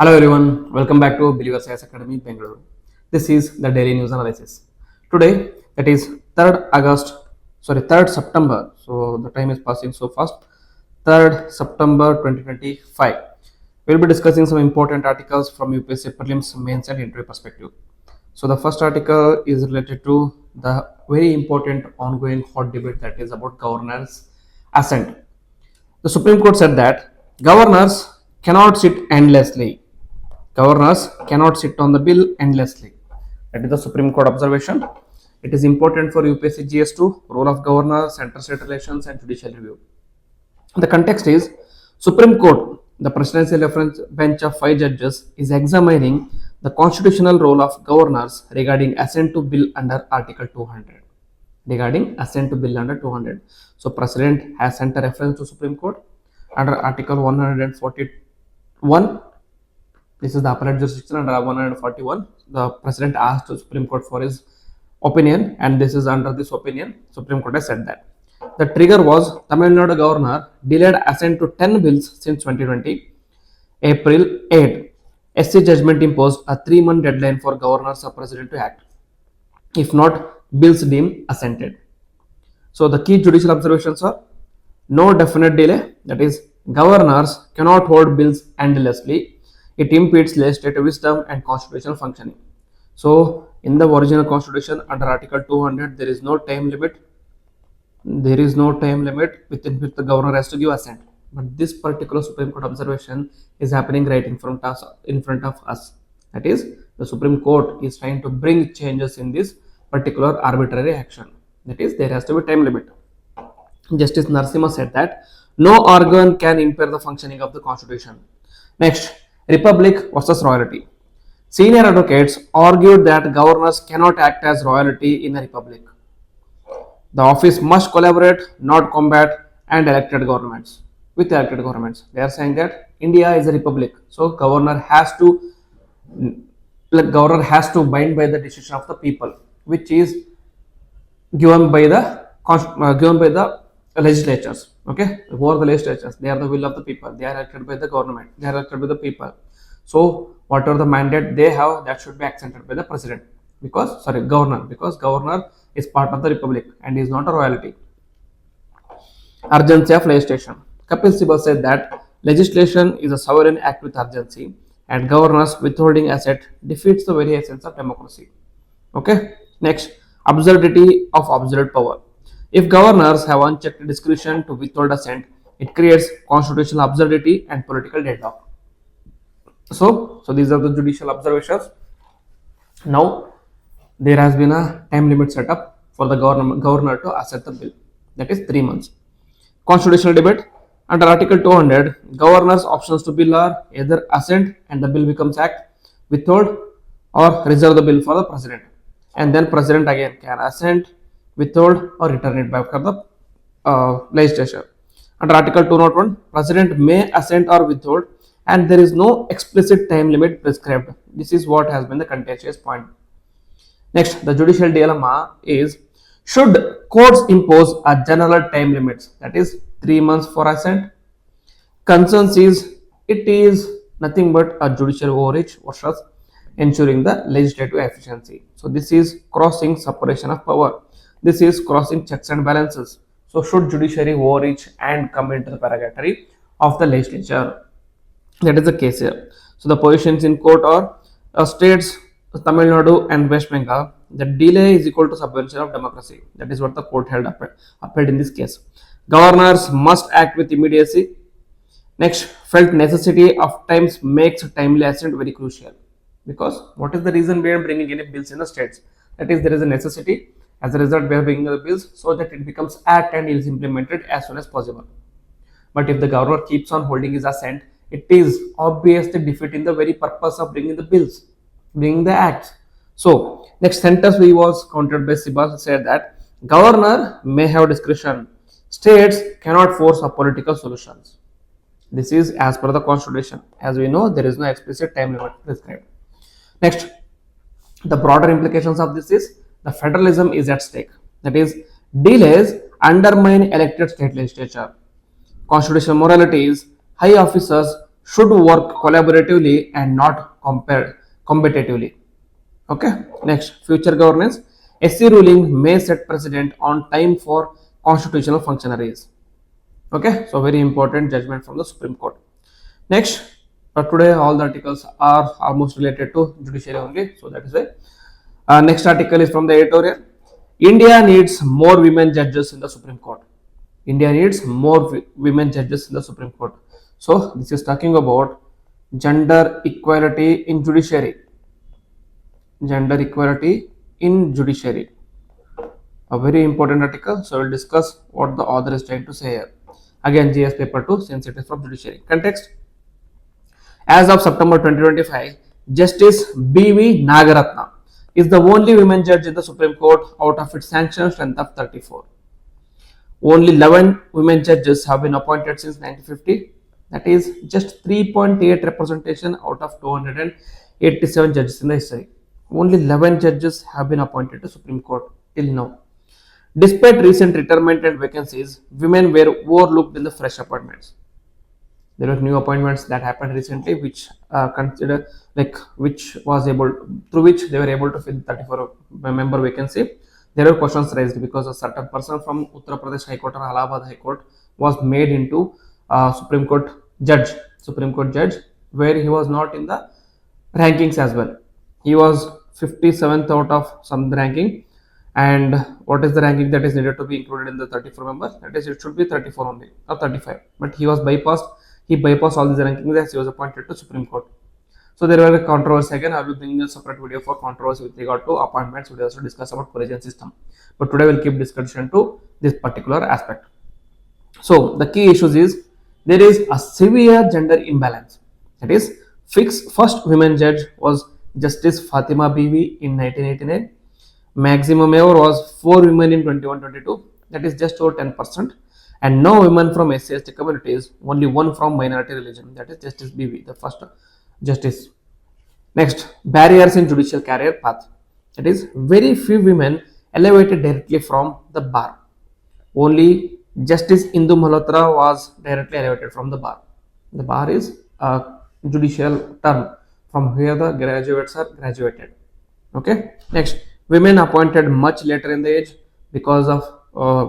Hello everyone, welcome back to Believers IAS Academy, Bengaluru. This is the daily news analysis. Today, that is 3rd September. So the time is passing so fast. 3rd September 2025. We'll be discussing some important articles from UPSC prelims, mains, and interview perspective. So the first article is related to the very important ongoing hot debate that is about governors' assent. The Supreme Court said that governors cannot sit endlessly. Governors cannot sit on the bill endlessly. That is the Supreme Court observation. It is important for UPSC GS2, role of governors, center-state relations, and judicial review. The context is Supreme Court, the presidential reference bench of 5 judges, is examining the constitutional role of governors regarding assent to bill under Article 200. Regarding assent to bill under 200. So, President has sent a reference to Supreme Court under Article 141. This is the appellate jurisdiction under 141. The President asked the Supreme Court for his opinion, and this is under this opinion. Supreme Court has said that. The trigger was Tamil Nadu governor delayed assent to 10 bills since 2020. April 8. SC judgment imposed a 3-month deadline for governors or president to act. If not, bills deemed assented. So the key judicial observations are no definite delay, that is, governors cannot hold bills endlessly. It impedes legislative wisdom and constitutional functioning. So, in the original constitution under Article 200, there is no time limit. There is no time limit within which the governor has to give assent. But this particular Supreme Court observation is happening right in front of us. That is, the Supreme Court is trying to bring changes in this particular arbitrary action. That is, there has to be time limit. Justice Narasimha said that no organ can impair the functioning of the constitution. Next, Republic versus royalty. Senior advocates argued that governors cannot act as royalty in a republic. The office must collaborate, not combat, and elected governments. With elected governments, they are saying that India is a republic, so governor has to bind by the decision of the people, which is given by the legislatures. Okay, who are the legislatures? They are the will of the people. They are elected by the government. They are elected by the people. So whatever the mandate they have, that should be accented by the president. Governor is part of the republic and is not a royalty. Urgency of legislation. Kapil Sibal said that legislation is a sovereign act with urgency, and governors withholding asset defeats the very essence of democracy. Okay. Next, absurdity of absolute power. If governors have unchecked discretion to withhold assent, it creates constitutional absurdity and political deadlock. So these are the judicial observations. Now, there has been a time limit set up for the governor to assent the bill. That is 3 months. Constitutional debate. Under Article 200, governors' options to bill are either assent and the bill becomes act, withhold, or reserve the bill for the president. And then president again can assent, withhold, or return it back to the legislature. Under Article 201, president may assent or withhold, and there is no explicit time limit prescribed. This is what has been the contentious point. Next, the judicial dilemma is, should courts impose a general time limits, that is 3 months for assent? Concerns is, it is nothing but a judicial overreach versus ensuring the legislative efficiency. So this is crossing separation of power. This is crossing checks and balances. So should judiciary overreach and come into the prerogative of the legislature? That is the case here. So the positions in court are states Tamil Nadu and West Bengal. The delay is equal to subversion of democracy. That is what the court upheld in this case. Governors must act with immediacy. Next, felt necessity of times makes timely assent very crucial. Because what is the reason behind bringing any bills in the states? That is, there is a necessity. As a result, we are bringing the bills so that it becomes act and is implemented as soon as possible. But if the governor keeps on holding his assent, it is obviously defeating the very purpose of bringing the bills, bringing the acts. So, next sentence we was countered by Sibal said that governor may have discretion. States cannot force a political solutions. This is as per the constitution. As we know, there is no explicit time limit prescribed. Next, the broader implications of this is the federalism is at stake. That is, delays undermine elected state legislature. Constitutional morality is high officers should work collaboratively and not competitively. Okay. Next, future governance. SC ruling may set precedent on time for constitutional functionaries. Okay, so very important judgment from the Supreme Court. Next, today all the articles are almost related to judiciary only, so that is why. Next article is from the editorial. India needs more women judges in the Supreme Court. India needs more women judges in the Supreme Court. So this is talking about gender equality in judiciary. Gender equality in judiciary. A very important article. So we'll discuss what the author is trying to say here. Again, GS paper 2, since it is from judiciary. Context. As of September 2025, Justice B.V. Nagaratna is the only women judge in the Supreme Court out of its sanctioned strength of 34. Only 11 women judges have been appointed since 1950. That is just 3.8 representation out of 287 judges in the history. Only 11 judges have been appointed to Supreme Court till now. Despite recent retirement and vacancies, women were overlooked in the fresh appointments. There were new appointments that happened recently, which consider like which was able through which they were able to fill 34 member vacancy. There were questions raised because a certain person from Uttar Pradesh High Court or Allahabad High Court was made into Supreme Court judge, where he was not in the rankings as well. He was 57th out of some ranking. And what is the ranking that is needed to be included in the 34 members? That is, it should be 34 only or 35. But he was bypassed. He bypassed all these rankings as he was appointed to Supreme Court. So there were a controversy again. I will be bringing a separate video for controversy with regard to appointments. We will also discuss about collegiate system. But today we'll keep discussion to this particular aspect. So the key issues is there is a severe gender imbalance. That is, first women judge was Justice Fatima Bibi in 1989. Maximum ever was 4 women in 21-22, that is just over 10%, and no women from SC/ST communities, only one from minority religion, that is Justice BB, the first justice. Next, barriers in judicial career path, that is very few women elevated directly from the bar. Only Justice Indu Malhotra was directly elevated from the bar. The bar is a judicial term from where the graduates are graduated. Okay. Next, women appointed much later in the age because of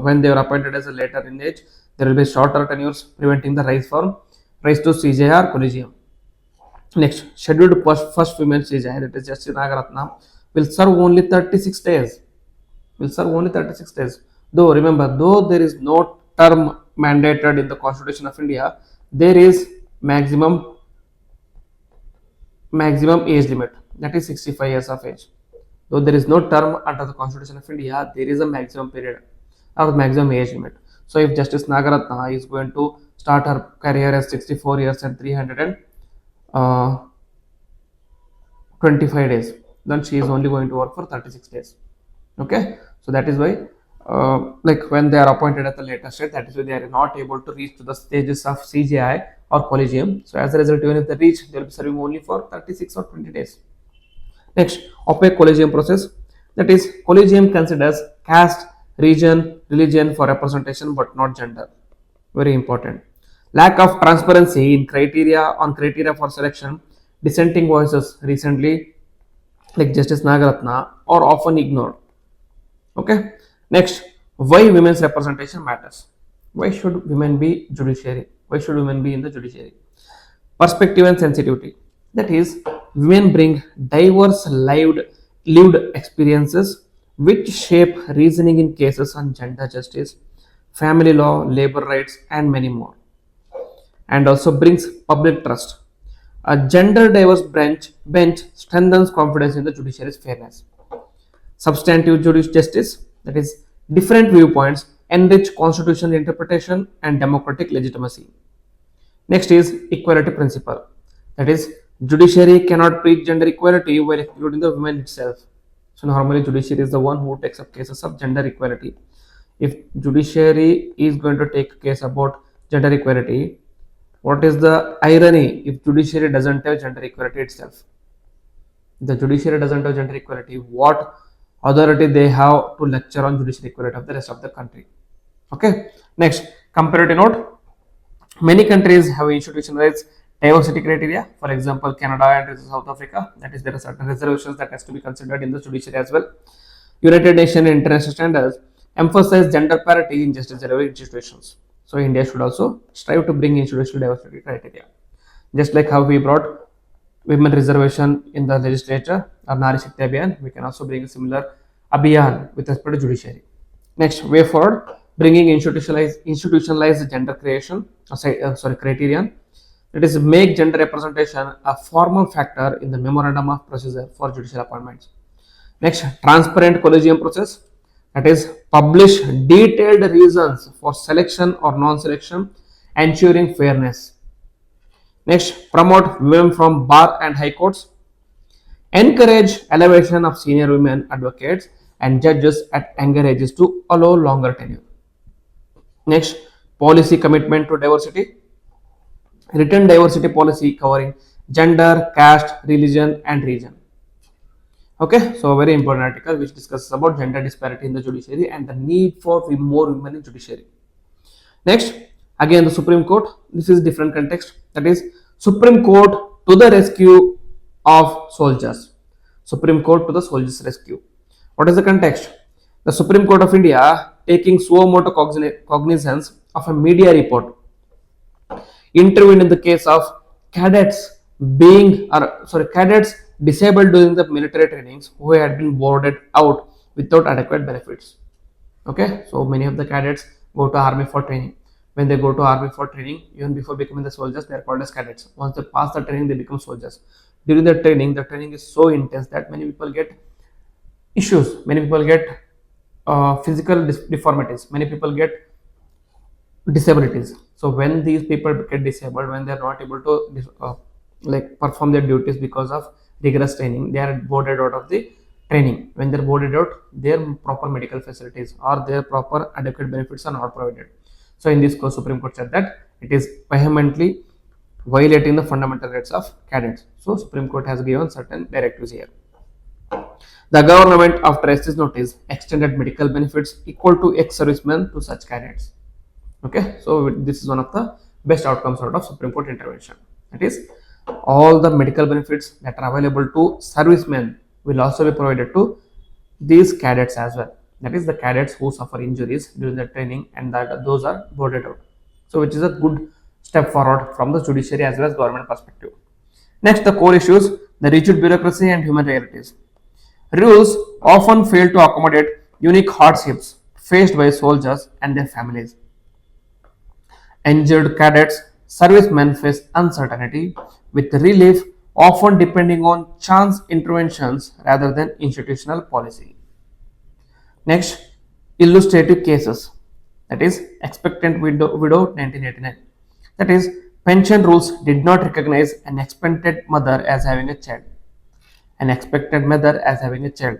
when they were appointed as a later in age, there will be shorter tenures preventing the rise to CJI or collegium. Next, scheduled first women CJI, that is Justice Nagaratna, will serve only 36 days. Though remember, though there is no term mandated in the Constitution of India, there is maximum age limit, that is 65 years of age. Though there is no term under the Constitution of India, there is a maximum period or maximum age limit. So if Justice Nagaratna is going to start her career as 64 years and 325 days, then she is only going to work for 36 days. Okay, so that is why like when they are appointed at the later stage, that is why they are not able to reach to the stages of CJI or collegium. So as a result, even if they reach, they will be serving only for 36 or 20 days. Next, opaque collegium process, that is collegium considers caste, region, religion for representation but not gender. Very important. Lack of transparency in criteria for selection, dissenting voices recently like Justice Nagaratna are often ignored. Okay. Next, why women's representation matters. Why should women be judiciary? Why should women be in the judiciary? Perspective and sensitivity. That is, women bring diverse lived experiences which shape reasoning in cases on gender justice, family law, labor rights, and many more. And also brings public trust. A gender diverse bench strengthens confidence in the judiciary's fairness. Substantive justice, that is, different viewpoints enrich constitutional interpretation and democratic legitimacy. Next is equality principle, that is, judiciary cannot preach gender equality while excluding the women itself. So normally judiciary is the one who takes up cases of gender equality. If judiciary is going to take a case about gender equality, what is the irony if judiciary doesn't have gender equality itself? The judiciary doesn't have gender equality, what authority they have to lecture on judicial equality of the rest of the country? Okay. Next, comparative note. Many countries have institutionalized diversity criteria. For example, Canada and South Africa, that is, there are certain reservations that has to be considered in the judiciary as well. United Nations international standards emphasize gender parity in justice delivery institutions. So India should also strive to bring institutional diversity criteria. Just like how we brought women reservation in the legislature or Nari Shakti Abhiyan, we can also bring a similar Abhiyan with respect to judiciary. Next, way forward, bringing institutionalized gender creation, criterion. That is, make gender representation a formal factor in the memorandum of procedure for judicial appointments. Next, transparent collegium process. That is, publish detailed reasons for selection or non-selection, ensuring fairness. Next, promote women from bar and high courts. Encourage elevation of senior women advocates and judges at younger ages to allow longer tenure. Next, policy commitment to diversity. Written diversity policy covering gender, caste, religion, and region. Okay, so a very important article which discusses about gender disparity in the judiciary and the need for more women in judiciary. Next, again the Supreme Court. This is different context. That is, Supreme Court to the rescue of soldiers. Supreme Court to the soldiers' rescue. What is the context? The Supreme Court of India taking suo motu cognizance of a media report intervened in the case of cadets cadets disabled during the military trainings who had been boarded out without adequate benefits. Okay, so many of the cadets go to army for training. When they go to army for training, even before becoming the soldiers, they are called as cadets. Once they pass the training, they become soldiers. During the training is so intense that many people get issues. Many people get physical deformities. Many people get disabilities. So when these people get disabled, when they are not able to perform their duties because of rigorous training, they are boarded out of the training. When they are boarded out, their proper medical facilities or their proper adequate benefits are not provided. So in this case, Supreme Court said that it is vehemently violating the fundamental rights of cadets. So Supreme Court has given certain directives here. The government, after ST's notice, extended medical benefits equal to ex-servicemen to such cadets. Okay, so this is one of the best outcomes out of Supreme Court intervention. That is, all the medical benefits that are available to servicemen will also be provided to these cadets as well. That is, the cadets who suffer injuries during the training and that those are boarded out. So which is a good step forward from the judiciary as well as government perspective. Next, the core issues, the rigid bureaucracy and human realities. Rules often fail to accommodate unique hardships faced by soldiers and their families. Injured cadets, servicemen face uncertainty, with relief often depending on chance interventions rather than institutional policy. Next, illustrative cases. That is, expectant widow 1989. That is, pension rules did not recognize an expectant mother as having a child. An expected mother as having a child.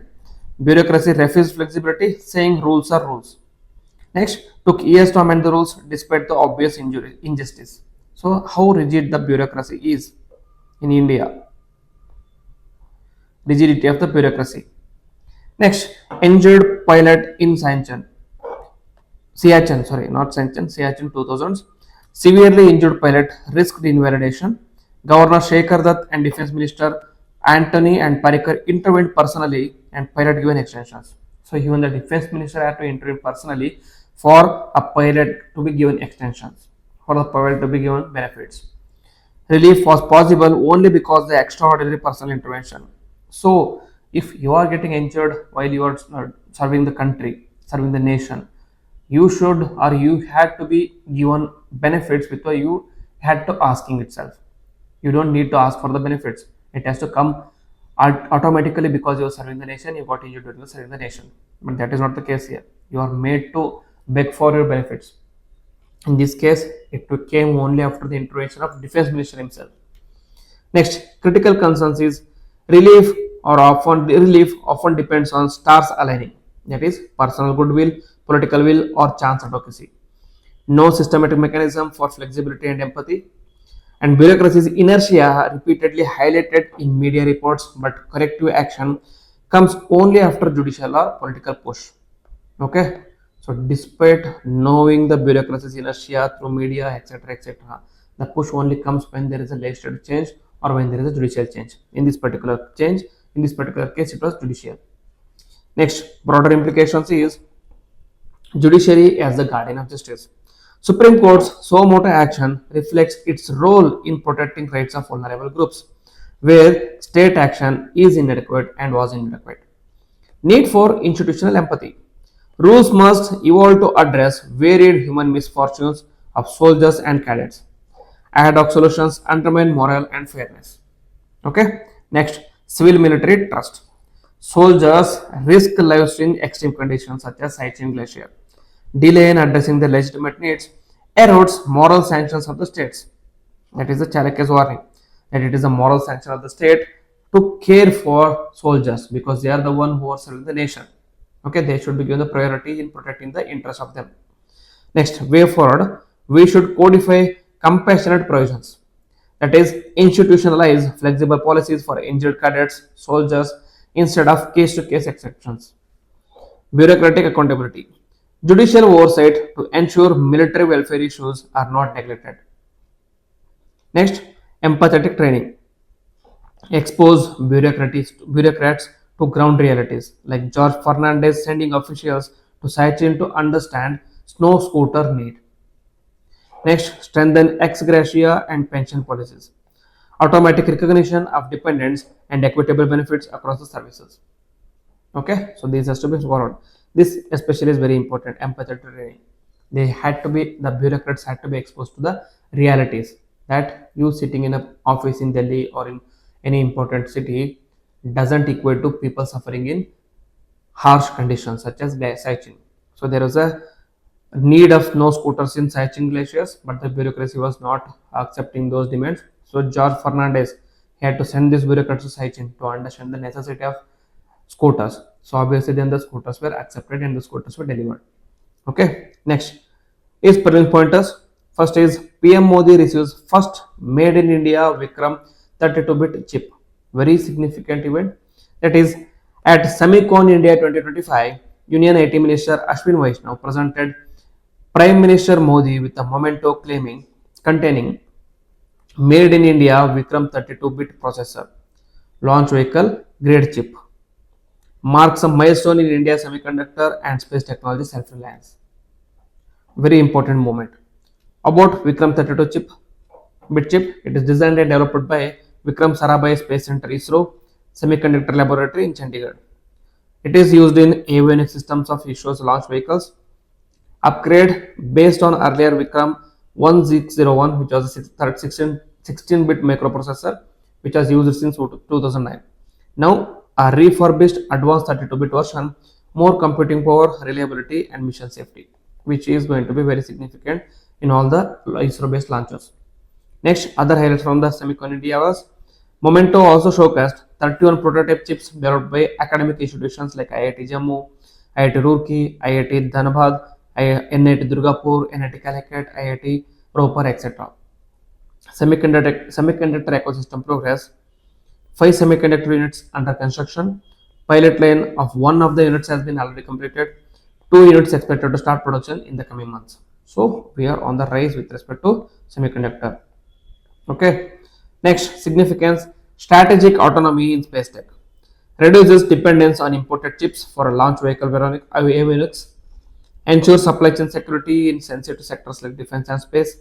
Bureaucracy refused flexibility, saying rules are rules. Next, took years to amend the rules despite the obvious injustice. So, how rigid the bureaucracy is in India? Rigidity of the bureaucracy. Next, injured pilot in Siachen 2000s. Severely injured pilot risked invalidation. Governor Shekhar Dutt and Defense Minister Antony and Parikar intervened personally and pilot given extensions. So even the Defense Minister had to intervene personally for a pilot to be given extensions, for the pilot to be given benefits. Relief was possible only because the extraordinary personal intervention. So if you are getting injured while you are serving the country, serving the nation, you should or you had to be given benefits because you had to asking itself. You don't need to ask for the benefits. It has to come automatically because you are serving the nation, you got injured during serving the nation. But that is not the case here. You are made to beg for your benefits. In this case, it came only after the intervention of Defense Minister himself. Next, critical concerns is relief often depends on stars aligning. That is, personal goodwill, political will, or chance advocacy. No systematic mechanism for flexibility and empathy. And bureaucracy's inertia repeatedly highlighted in media reports, but corrective action comes only after judicial or political push. Okay, so despite knowing the bureaucracy's inertia through media, etc., etc., The push only comes when there is a legislative change or when there is a judicial change. In this particular change, in this particular case, it was judicial. Next, broader implications is judiciary as the guardian of justice. Supreme Court's suo motu action reflects its role in protecting rights of vulnerable groups, where state action is inadequate and was inadequate. Need for institutional empathy. Rules must evolve to address varied human misfortunes of soldiers and cadets. Ad hoc solutions undermine moral and fairness. Okay. Next, civil military trust. Soldiers risk lives in extreme conditions such as Sichuan glacier. Delay in addressing their legitimate needs erodes moral sanctions of the states. That is the Chalakya's warning. That it is a moral sanction of the state to care for soldiers because they are the one who are serving the nation. Okay, they should be given the priority in protecting the interest of them. Next, way forward, we should codify compassionate provisions. That is, institutionalize flexible policies for injured cadets, soldiers, instead of case to case exceptions. Bureaucratic accountability. Judicial oversight to ensure military welfare issues are not neglected. Next, empathetic training. Expose bureaucrats to ground realities, like George Fernandez sending officials to Sachin to understand snow scooter need. Next, strengthen ex gratia and pension policies. Automatic recognition of dependents and equitable benefits across the services. Okay, so these has to be followed. This especially is very important. Empathetic training. The bureaucrats had to be exposed to the realities that you sitting in an office in Delhi or in any important city doesn't equate to people suffering in harsh conditions such as Sichuan. So there was a need of no scooters in Sichuan glaciers, but the bureaucracy was not accepting those demands. So George Fernandez had to send these bureaucrats to Sichuan to understand the necessity of scooters. So obviously then the scooters were accepted and the scooters were delivered. Okay, next is present pointers. First is PM Modi receives first made in India Vikram 32-bit chip. Very significant event. That is at Semicon India 2025, Union IT Minister Ashwin Vaishnav presented Prime Minister Modi with a memento containing made in India Vikram 32-bit processor, launch vehicle grade chip. Marks a milestone in India's semiconductor and space technology self-reliance. Very important moment. About Vikram 32 bit chip, it is designed and developed by Vikram Sarabhai Space Center ISRO Semiconductor Laboratory in Chandigarh. It is used in avionics systems of ISRO's launch vehicles. Upgrade based on earlier Vikram 1601, which was a 16-bit microprocessor, which was used since 2009. Now, a refurbished advanced 32-bit version, more computing power, reliability, and mission safety, which is going to be very significant in all the ISRO-based launches. Next, other highlights from the Semicon India was Momento also showcased 31 prototype chips developed by academic institutions like IIT Jammu, IIT Roorkee, IIT Dhanbad, NIT Durgapur, NIT Calicut, IIT Ropar, etc. Semiconductor ecosystem progress. 5 semiconductor units under construction. Pilot line of one of the units has been already completed. 2 units expected to start production in the coming months. So we are on the rise with respect to semiconductor. Okay. Next, significance: strategic autonomy in space tech. Reduces dependence on imported chips for a launch vehicle avionics. Ensure supply chain security in sensitive sectors like defense and space.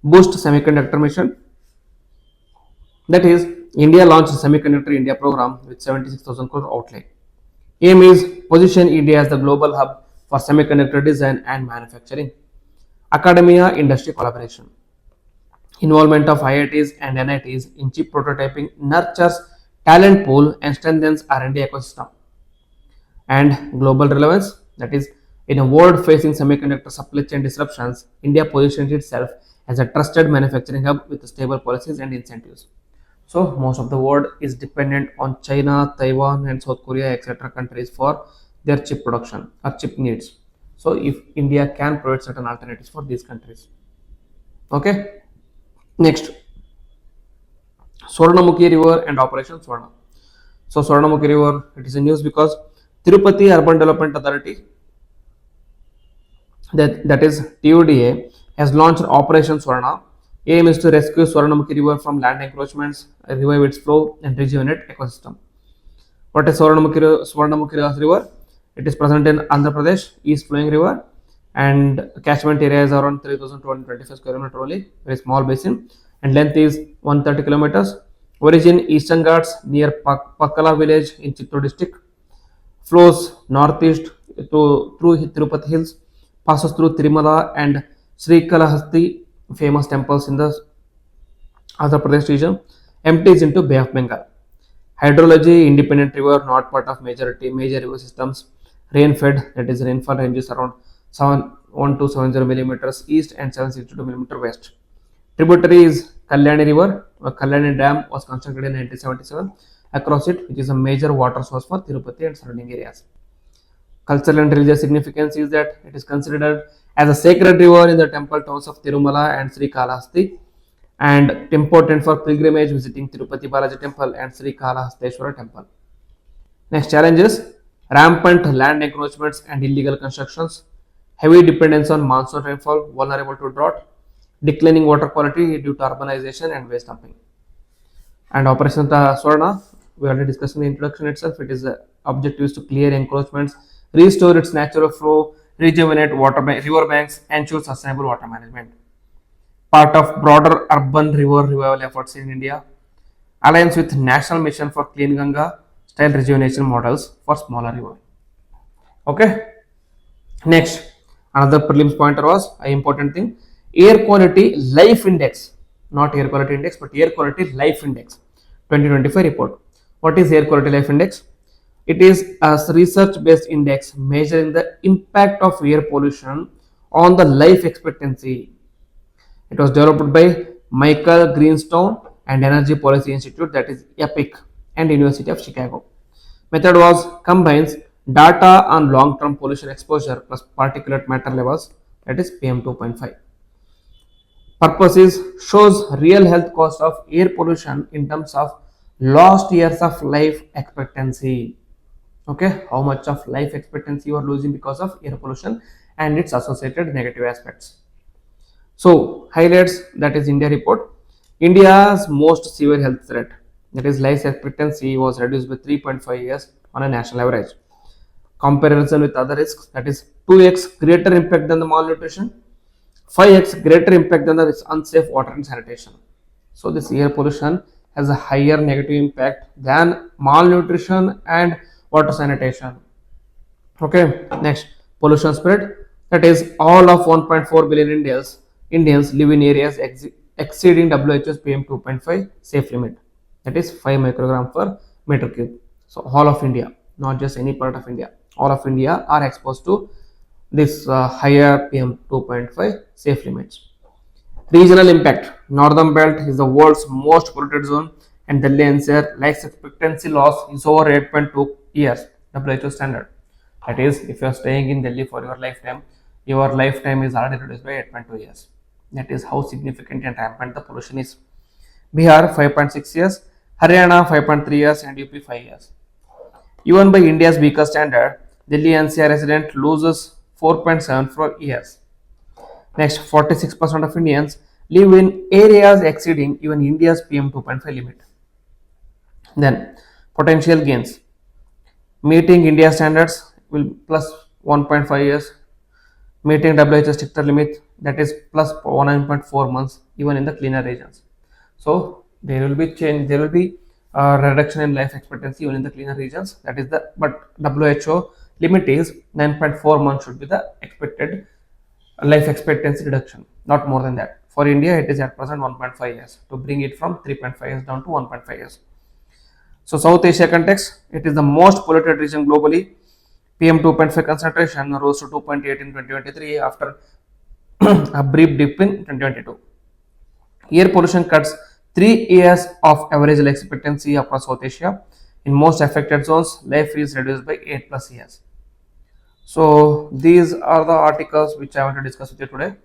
Boost semiconductor mission. That is, India launched Semiconductor India program with 76,000 crore outlay. Aim is position India as the global hub for semiconductor design and manufacturing. Academia industry collaboration. Involvement of IITs and NITs in chip prototyping nurtures talent pool and strengthens R&D ecosystem. And global relevance, that is, in a world facing semiconductor supply chain disruptions, India positions itself as a trusted manufacturing hub with stable policies and incentives. So most of the world is dependent on China, Taiwan, and South Korea, etc. countries for their chip production or chip needs. So if India can provide certain alternatives for these countries. Okay. Next, Swarnamukhi River and Operation Swarna. So Swarnamukhi River, it is in news because Tirupati Urban Development Authority, that is TUDA, has launched Operation Swarna Aim is to rescue Swarnamukhi River from land encroachments, revive its flow, and rejuvenate ecosystem. What is Swarnamukhi River? It is present in Andhra Pradesh, east flowing river, and catchment area is around 3,225 square meter only, very small basin, and length is 130 kilometers. Origin Eastern Ghats near Pakala village in Chittor district, flows northeast through Tirupati hills, passes through Tirumala and Srikalahasti, famous temples in the Andhra Pradesh region, empties into Bay of Bengal. Hydrology, independent river, not part of major river systems. Rain fed, that is rainfall ranges around 1270 millimeters east and 762 millimeter west. Tributary is Kalyani River. A Kalyani Dam was constructed in 1977 across it, which is a major water source for Tirupati and surrounding areas. Cultural and religious significance is that it is considered as a sacred river in the temple towns of Tirumala and Srikalahasti, and important for pilgrimage visiting Tirupati Balaji temple and Srikalahasteshwara temple. Next challenge is rampant land encroachments and illegal constructions, heavy dependence on monsoon rainfall, vulnerable to drought, declining water quality due to urbanization and waste dumping. And Operation Swarna, we already discussed in the introduction itself. It is the objective is to clear encroachments, restore its natural flow, rejuvenate river banks, ensure sustainable water management. Part of broader urban river revival efforts in India, aligns with National Mission for Clean Ganga style rejuvenation models for smaller river. Okay. Next, another prelims pointer was an important thing: air quality life index, not air quality index, but air quality life index, 2025 report. What is air quality life index? It is a research-based index measuring the impact of air pollution on the life expectancy. It was developed by Michael Greenstone and Energy Policy Institute, that is EPIC, and University of Chicago. Method was combines data on long-term pollution exposure plus particulate matter levels, that is PM 2.5. Purpose is shows real health cost of air pollution in terms of lost years of life expectancy. Okay, how much of life expectancy you are losing because of air pollution and its associated negative aspects. So highlights, that is India report. India's most severe health threat, that is life expectancy, was reduced by 3.5 years on a national average. Comparison with other risks, that is 2x greater impact than the malnutrition, 5x greater impact than the unsafe water and sanitation. So this air pollution has a higher negative impact than malnutrition and water sanitation. Okay, next, pollution spread, that is all of 1.4 billion Indians live in areas exceeding WHO's PM 2.5 safe limit, that is 5 microgram per meter cube. So all of India, not just any part of India, all of India are exposed to this higher PM 2.5 safe limits. Regional impact, northern belt is the world's most polluted zone and Delhi NCR life expectancy loss is over 8.2 years, WHO standard. That is, if you are staying in Delhi for your lifetime is already reduced by 8.2 years. That is how significant and rampant the pollution is. Bihar 5.6 years, Haryana 5.3 years, and UP 5 years. Even by India's weaker standard, Delhi NCR resident loses 4.74 years. Next, 46% of Indians live in areas exceeding even India's PM 2.5 limit. Then, potential gains. Meeting India standards will plus 1.5 years. Meeting WHO stricter limit, that is plus 9.4 months even in the cleaner regions. So there will be change, there will be a reduction in life expectancy even in the cleaner regions. That is the, but WHO limit is 9.4 months should be the expected life expectancy reduction, not more than that. For India, it is at present 1.5 years to bring it from 3.5 years down to 1.5 years. So South Asia context, it is the most polluted region globally. PM 2.5 concentration rose to 2.8 in 2023 after a brief dip in 2022. Air pollution cuts 3 years of average life expectancy across South Asia. In most affected zones, life is reduced by 8 plus years. So these are the articles which I want to discuss with you today.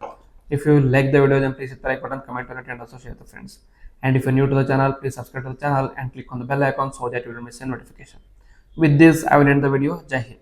If you like the video, then please hit the like button, comment on it, and also share with friends. And if you're new to the channel, please subscribe to the channel and click on the bell icon so that you don't miss a notification. With this, I will end the video. Jai Hind.